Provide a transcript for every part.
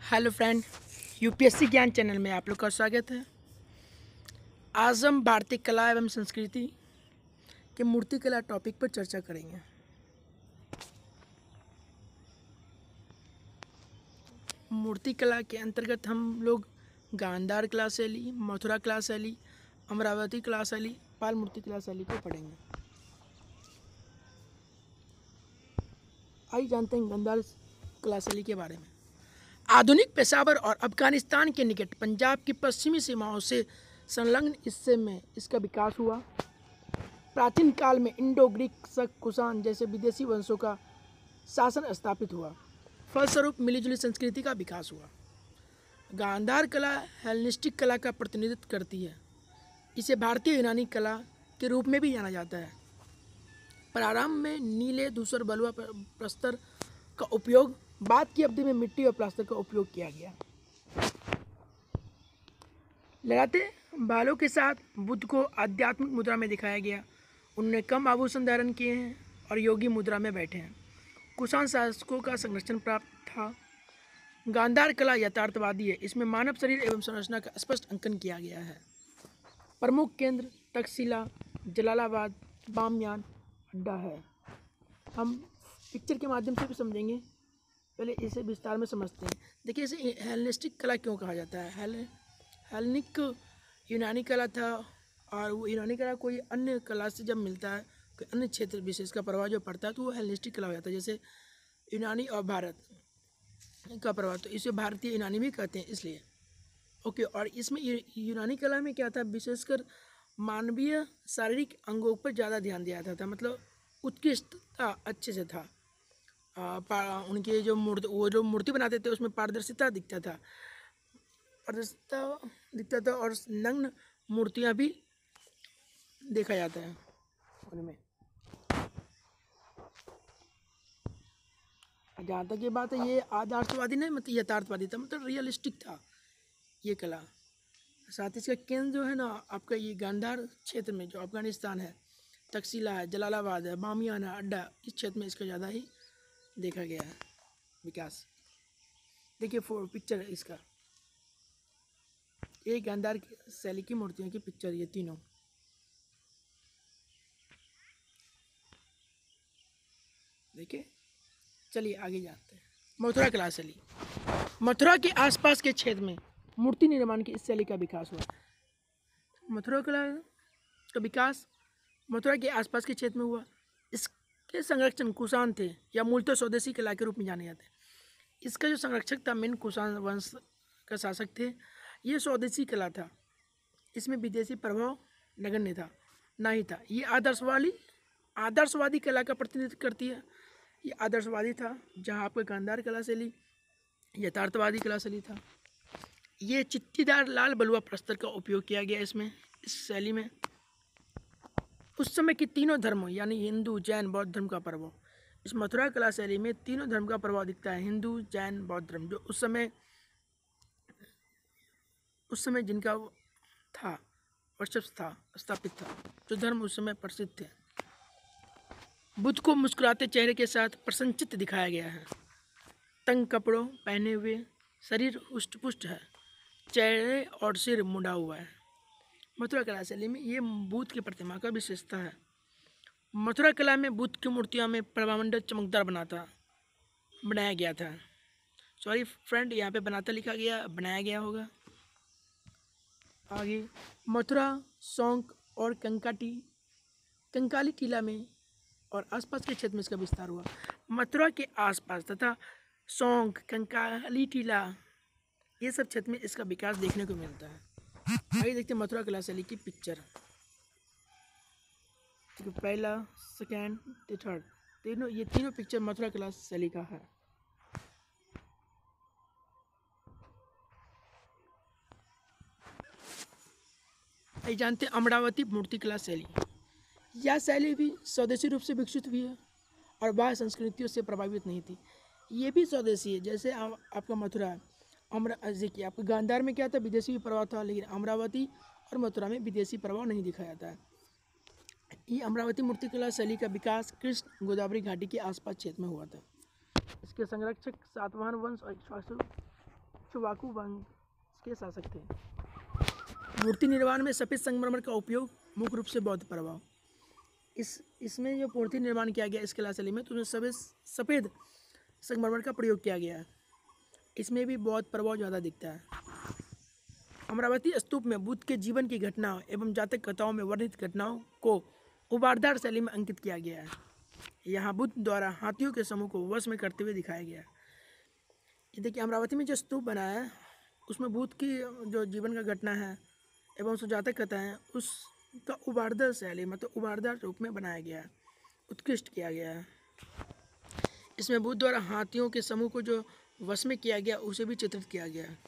Hello friend, UPSC ज्ञान channel में आप लोग का स्वागत है। आज हम भारतीय कला एवं संस्कृति के मूर्तिकला टॉपिक पर चर्चा करेंगे। मूर्तिकला के अंतर्गत हम लोग गांधार कला शैली, मथुरा कला शैली, अमरावती कला शैली, पाल मूर्ति कला शैली को पढ़ेंगे। आइए जानते हैं गांधार कला शैली के बारे में। आधुनिक पेशावर और अफगानिस्तान के निकट पंजाब की पश्चिमी सीमाओं से संलग्न हिस्से में इसका विकास हुआ। प्राचीन काल में इंडो ग्रीक, शक, कुषाण जैसे विदेशी वंशों का शासन स्थापित हुआ। फलस्वरूप मिलीजुली संस्कृति का विकास हुआ। गांधार कला हेलेनिस्टिक कला का प्रतिनिधित्व करती है। इसे भारतीय यूनानी कला के रूप में भी जाना जाता है। प्रारंभ में नीले, धूसर, बलुआ प्रस्तर का उपयोग, बाद की अवधि में मिट्टी और प्लास्टर का उपयोग किया गया। लहराते बालों के साथ बुद्ध को आध्यात्मिक मुद्रा में दिखाया गया। उन्होंने कम आभूषण धारण किए हैं और योगी मुद्रा में बैठे हैं। कुषाण शासकों का संरक्षण प्राप्त था। गांधार कला यथार्थवादी है। इसमें मानव शरीर एवं संरचना का स्पष्ट अंकन किया गया है। प्रमुख केंद्र तक्षशिला, जलालाबाद, बामियान, अड्डा है। हम पिक्चर के माध्यम से भी समझेंगे, पहले इसे विस्तार में समझते हैं। देखिए, इसे हेलेनिस्टिक कला क्यों कहा जाता है। हेलेनिक यूनानी कला था, और वो यूनानी कला कोई अन्य कला से जब मिलता है, कोई अन्य क्षेत्र विशेष का प्रभाव जो पड़ता है, तो वो हेलेनिस्टिक कला हो जाता है। जैसे यूनानी और भारत का प्रभाव, तो इसे भारतीय यूनानी भी कहते हैं इसलिए। ओके, और इसमें यूनानी कला में क्या था, विशेषकर मानवीय शारीरिक अंगों पर ज़्यादा ध्यान दिया जाता था। मतलब उत्कृष्टता अच्छे से था। उनके जो मूर्ति बनाते थे उसमें पारदर्शिता दिखता था, और नग्न मूर्तियां भी देखा जाता है उनमें। जहाँ तक ये बात है, ये आदर्शवादी नहीं, मतलब यथार्थवादी था, मतलब रियलिस्टिक था ये कला। साथ ही इसका केंद्र जो है ना, आपका ये गांधार क्षेत्र में, जो अफगानिस्तान है, तक्षशिला है, जलालाबाद है, बामियान है, अड्डा, इस क्षेत्र में इसका ज़्यादा ही देखा गया है विकास। देखिए पिक्चर है इसका, ये गांधार शैली की मूर्तियों की पिक्चर, ये तीनों। देखिए, चलिए आगे जाते हैं। मथुरा कला शैली। मथुरा के आसपास के क्षेत्र में मूर्ति निर्माण की इस शैली का विकास हुआ। मथुरा कला का विकास मथुरा के आसपास के क्षेत्र में हुआ। इसके संरक्षण कुषाण थे, या मूलतः स्वदेशी कला के रूप में जाने जाते हैं। इसका जो संरक्षक था, मेन कुषाण वंश का शासक थे। ये स्वदेशी कला था, इसमें विदेशी प्रभाव नगण्य था, नहीं था। ये आदर्शवादी कला का प्रतिनिधित्व करती है। ये आदर्शवादी था, जहाँ आपका गांधार कला शैली यथार्थवादी कला शैली था। ये चित्तीदार लाल बलुआ प्रस्तर का उपयोग किया गया इसमें, इस शैली में। उस समय के तीनों धर्मों यानी हिंदू, जैन, बौद्ध धर्म का प्रभाव, इस मथुरा कला शैली में तीनों धर्म का प्रभाव दिखता है। हिंदू, जैन, बौद्ध धर्म, जो उस समय जिनका था, वर्चस्व था, स्थापित था, जो धर्म उस समय प्रसिद्ध थे। बुद्ध को मुस्कुराते चेहरे के साथ प्रसन्नचित्त दिखाया गया है। तंग कपड़ों पहने हुए, शरीर हुष्ट-पुष्ट है, चेहरे और सिर मुड़ा हुआ है। मथुरा कला शैली में ये बुद्ध की प्रतिमा का विशेषता है। मथुरा कला में बुद्ध की मूर्तियों में प्रभामंडल चमकदार बनाया गया था। सॉरी फ्रेंड, यहाँ पे बनाता लिखा गया, बनाया गया होगा। आगे मथुरा, सौंक और कंकाली टीला में और आसपास के क्षेत्र में इसका विस्तार हुआ। मथुरा के आसपास तथा सौंक, कंकाली टीला, ये सब क्षेत्र में इसका विकास देखने को मिलता है। आइए देखते हैं मथुरा कला शैली की पिक्चर। पहला, सेकेंड, थर्ड, ये तीनों पिक्चर मथुरा कला शैली का है। आइए जानते हैं अमरावती मूर्तिकला शैली। यह शैली भी स्वदेशी रूप से विकसित हुई है और बाह्य संस्कृतियों से प्रभावित नहीं थी। ये भी स्वदेशी है, जैसे आपका मथुरा, देखिए आपका गांधार में क्या था, विदेशी प्रभाव था, लेकिन अमरावती और मथुरा में विदेशी प्रभाव नहीं दिखाया जाता है। ये अमरावती मूर्तिकला शैली का विकास कृष्ण गोदावरी घाटी के आसपास क्षेत्र में हुआ था। इसके संरक्षक सातवाहन वंश और इक्ष्वाकु इक्ष्वाकु वंश के शासक थे। मूर्ति निर्माण में सफ़ेद संगमरमर का उपयोग मुख्य रूप से बौद्ध प्रभाव। इसमें जो मूर्ति निर्माण किया गया इस किला शैली में, तो उसमें सफ़ेद संगमरमर का प्रयोग किया गया है। इसमें भी बौद्ध प्रभाव ज़्यादा दिखता है। अमरावती स्तूप में बुद्ध के जीवन की घटनाओं एवं जातक कथाओं में वर्णित घटनाओं को उबारदार शैली में अंकित किया गया है। यहाँ बुद्ध द्वारा हाथियों के समूह को वश में करते हुए दिखाया गया है। ये देखिए, अमरावती में जो स्तूप बना है उसमें बुद्ध की जो जीवन का घटना है एवं उसको जातक कथा है उसका उबारदार शैली मतलब उबारदार रूप में बनाया गया है, उत्कृष्ट किया गया है। इसमें बुद्ध द्वारा हाथियों के समूह को जो वश में किया गया उसे भी चित्रित किया गया है।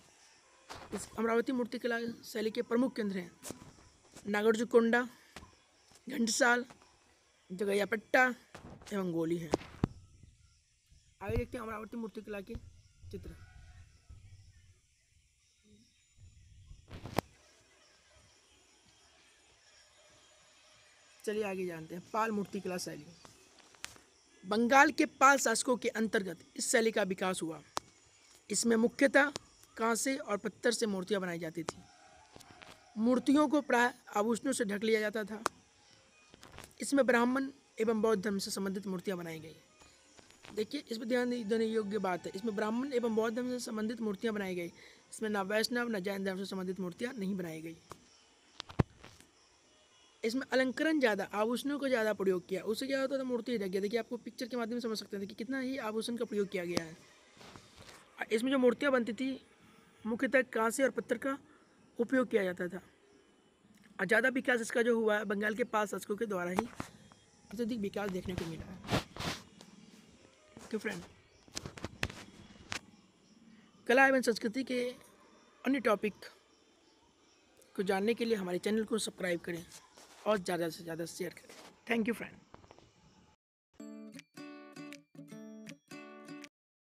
इस अमरावती मूर्तिकला शैली के प्रमुख केंद्र हैं नागार्जुनकोंडा, घंटसाल, जगैयापट्टा एवं गोली हैं। आगे देखते हैं अमरावती मूर्तिकला के चित्र। चलिए आगे जानते हैं पाल मूर्तिकला शैली। बंगाल के पाल शासकों के अंतर्गत इस शैली का विकास हुआ। इसमें मुख्यतः कांसे और पत्थर से मूर्तियां बनाई जाती थी। मूर्तियों को प्राय आभूषणों से ढक लिया जाता था। इसमें ब्राह्मण एवं बौद्ध धर्म से संबंधित मूर्तियां बनाई गई। देखिए, इस पर ध्यान देने योग्य बात है, इसमें ब्राह्मण एवं बौद्ध धर्म से संबंधित मूर्तियां बनाई गई। इसमें न वैष्णव न जैन धर्म से संबंधित मूर्तियां नहीं बनाई गई। इसमें अलंकरण ज़्यादा, आभूषणों का ज़्यादा प्रयोग किया, उससे क्या होता था मूर्ति ढक गया। देखिए, आपको पिक्चर के माध्यम से समझ सकते हैं कि कितना ही आभूषण का प्रयोग किया गया है। इसमें जो मूर्तियाँ बनती थी मुख्यतः कांसे और पत्थर का उपयोग किया जाता था। और ज़्यादा विकास इसका जो हुआ है बंगाल के पाल शासकों के द्वारा ही अत्यधिक विकास देखने को मिला है। तो फ्रेंड, कला एवं संस्कृति के अन्य टॉपिक को जानने के लिए हमारे चैनल को सब्सक्राइब करें और ज़्यादा से ज़्यादा शेयर करें। Thank you friend.